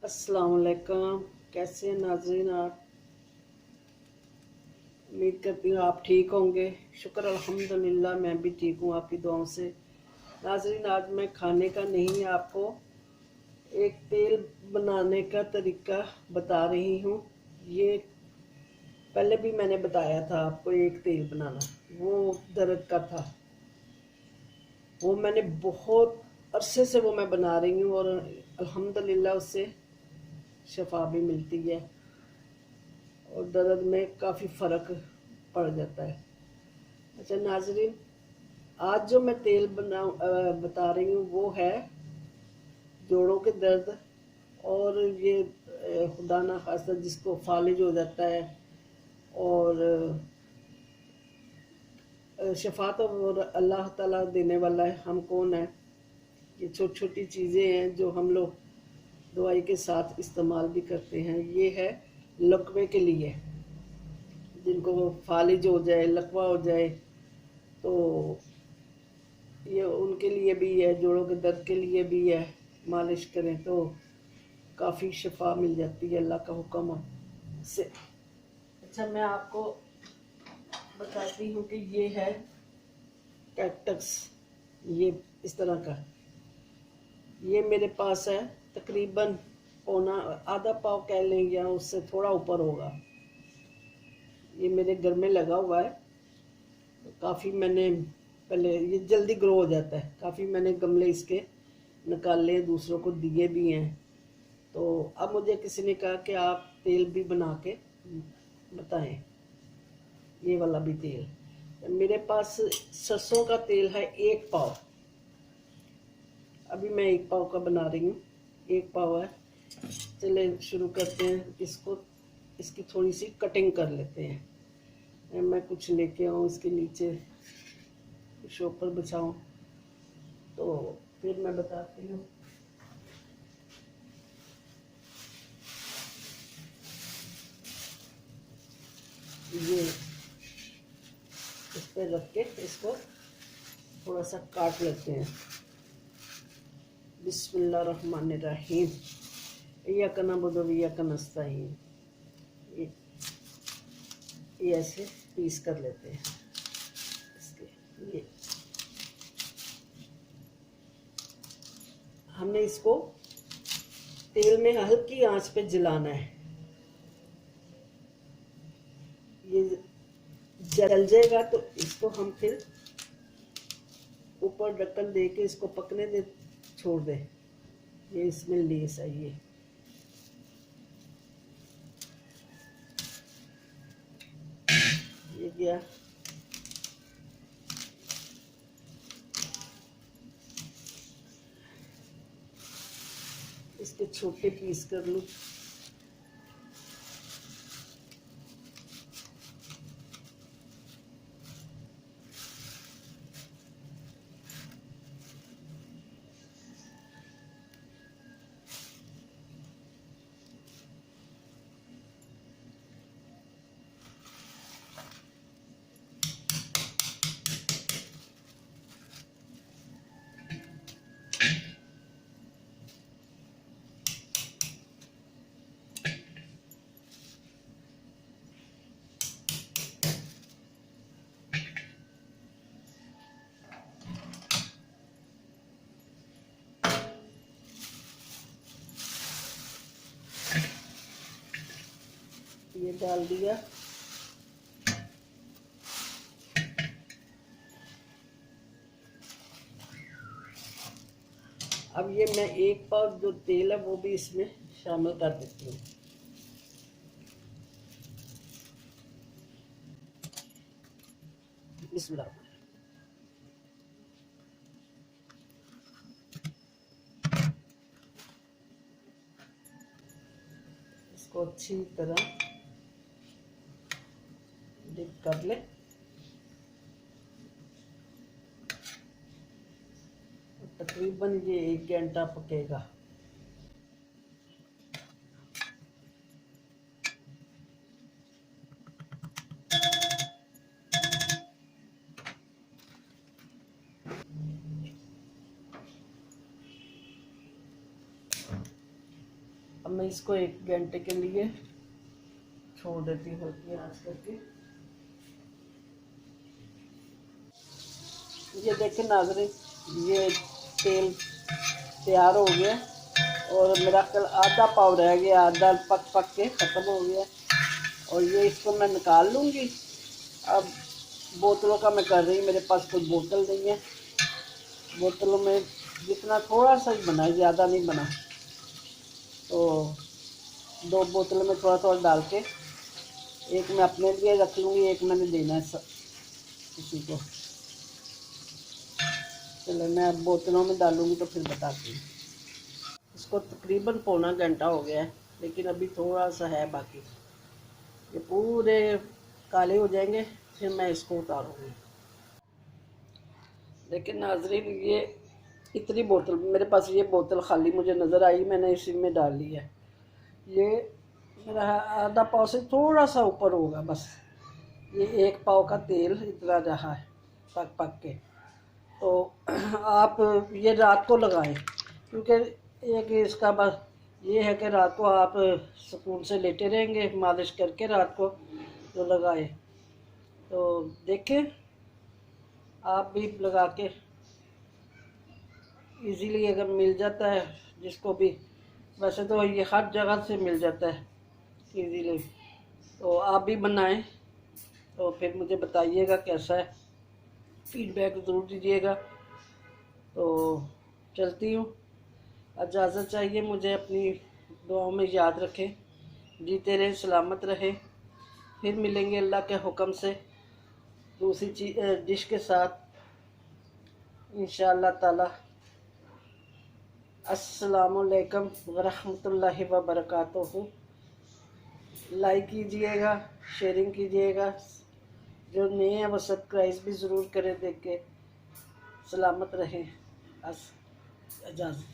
अस्सलाम वालेकुम। कैसे हैं नाज़रीन आप? उम्मीद करती हूँ आप ठीक होंगे। शुक्र अल्हम्दुलिल्लाह, मैं भी ठीक हूँ आपकी दुआओं से। नाज़रीन, आज मैं खाने का नहीं, आपको एक तेल बनाने का तरीका बता रही हूँ। ये पहले भी मैंने बताया था आपको, एक तेल बनाना, वो दर्द का था। वो मैंने बहुत अरसे से वो मैं बना रही हूँ और अल्हम्दुलिल्लाह उससे शफा भी मिलती है और दर्द में काफ़ी फ़र्क पड़ जाता है। अच्छा नाजरीन, आज जो मैं तेल बता रही हूँ वो है जोड़ों के दर्द और ये खुदा ना खास्ता जिसको फालिज हो जाता है और शफा तो अल्लाह ताला देने वाला है, हम कौन है। ये छोटी छोटी चीज़ें हैं जो हम लोग दवाई के साथ इस्तेमाल भी करते हैं। ये है लकवे के लिए, जिनको फालिज हो जाए, लकवा हो जाए, तो ये उनके लिए भी है। जोड़ों के दर्द के लिए भी है। मालिश करें तो काफ़ी शफा मिल जाती है अल्लाह का हुक्म से। अच्छा, मैं आपको बताती हूँ कि ये है कैक्टस, ये इस तरह का, ये मेरे पास है। तकरीबन पौना आधा पाव कह लें या उससे थोड़ा ऊपर होगा। ये मेरे घर में लगा हुआ है। तो काफ़ी मैंने पहले, ये जल्दी ग्रो हो जाता है। काफ़ी मैंने गमले इसके निकाले, दूसरों को दिए भी हैं। तो अब मुझे किसी ने कहा कि आप तेल भी बना के बताएं, ये वाला भी तेल। मेरे पास सरसों का तेल है 1 पाव। अभी मैं 1 पाव का बना रही हूँ, 1 पाव है। चले शुरू करते हैं इसको। इसकी थोड़ी सी कटिंग कर लेते हैं। मैं कुछ लेके आऊँ इसके नीचे, शॉपर बिछाऊँ, तो फिर मैं बताती हूँ। ये इस पर रख के इसको थोड़ा सा काट लेते हैं। बिस्मिल्लाहिर्रहमानिर्रहीम। इय्याका नअबुदु व इय्याका नस्तईन। ये ये ऐसे पीस कर लेते हैं इसके। ये हमने इसको तेल में हल्की आंच पे जलाना है। ये जल जाएगा तो इसको हम फिर ऊपर ढक्कन दे के इसको पकने दे, छोड़ दे। ये इसमें लेस है। ये गया। इसके छोटे पीस कर लूँ। ये डाल दिया। अब ये मैं 1 पाव जो तेल है वो भी इसमें शामिल कर देती हूँ। बिस्मिल्लाह। इसको अच्छी तरह डिप कर ले। तकरीबन ये 1 घंटा पकेगा। अब मैं इसको 1 घंटे के लिए छोड़ देती हूँ हल्की आंच करके। ये देखें नाज़रीन, ये तेल तैयार हो गया और मेरा कल आधा पाव रह गया, आधा पक के ख़त्म हो गया। और ये इसको मैं निकाल लूँगी। अब बोतलों का मैं कर रही हूँ, मेरे पास कोई बोतल नहीं है। बोतलों में जितना थोड़ा सा ही बना है, ज़्यादा नहीं बना, तो 2 बोतलों में थोड़ा थोड़ा डाल के एक मैं अपने लिए रख लूँगी, एक मैंने देना है किसी को। चलो मैं अब बोतलों में डालूँगी तो फिर बताती हूँ। इसको तकरीबन पौना घंटा हो गया है, लेकिन अभी थोड़ा सा है बाकी। ये पूरे काले हो जाएंगे फिर मैं इसको उतारूँगी। लेकिन नाजरीन, ये इतनी बोतल मेरे पास, ये बोतल खाली मुझे नज़र आई, मैंने इसी में डाल ली है। ये मेरा आधा पाव से थोड़ा सा ऊपर होगा बस। ये 1 पाव का तेल इतना रहा है पक के। तो आप ये रात को लगाएं, क्योंकि एक इसका बस ये है कि रात को आप सुकून से लेटे रहेंगे, मालिश करके रात को तो लगाएं। तो देखें आप भी लगा के, इजीली अगर मिल जाता है जिसको भी, वैसे तो ये हर जगह से मिल जाता है इजीली, तो आप भी बनाएं। तो फिर मुझे बताइएगा कैसा है, फीडबैक ज़रूर दीजिएगा। तो चलती हूँ, इजाज़त चाहिए मुझे, अपनी दुआओं में याद रखें, जीते रहें, सलामत रहें। फिर मिलेंगे अल्लाह के हुक्म से दूसरी डिश के साथ इंशाअल्लाह ताला। अस्सलामुअलैकुम वरहमतुल्लाहि व बरकातुहू। लाइक कीजिएगा, शेयरिंग कीजिएगा, जो नए हैं वो सब्सक्राइब भी ज़रूर करें। देख के सलामत रहें। इजाज़त।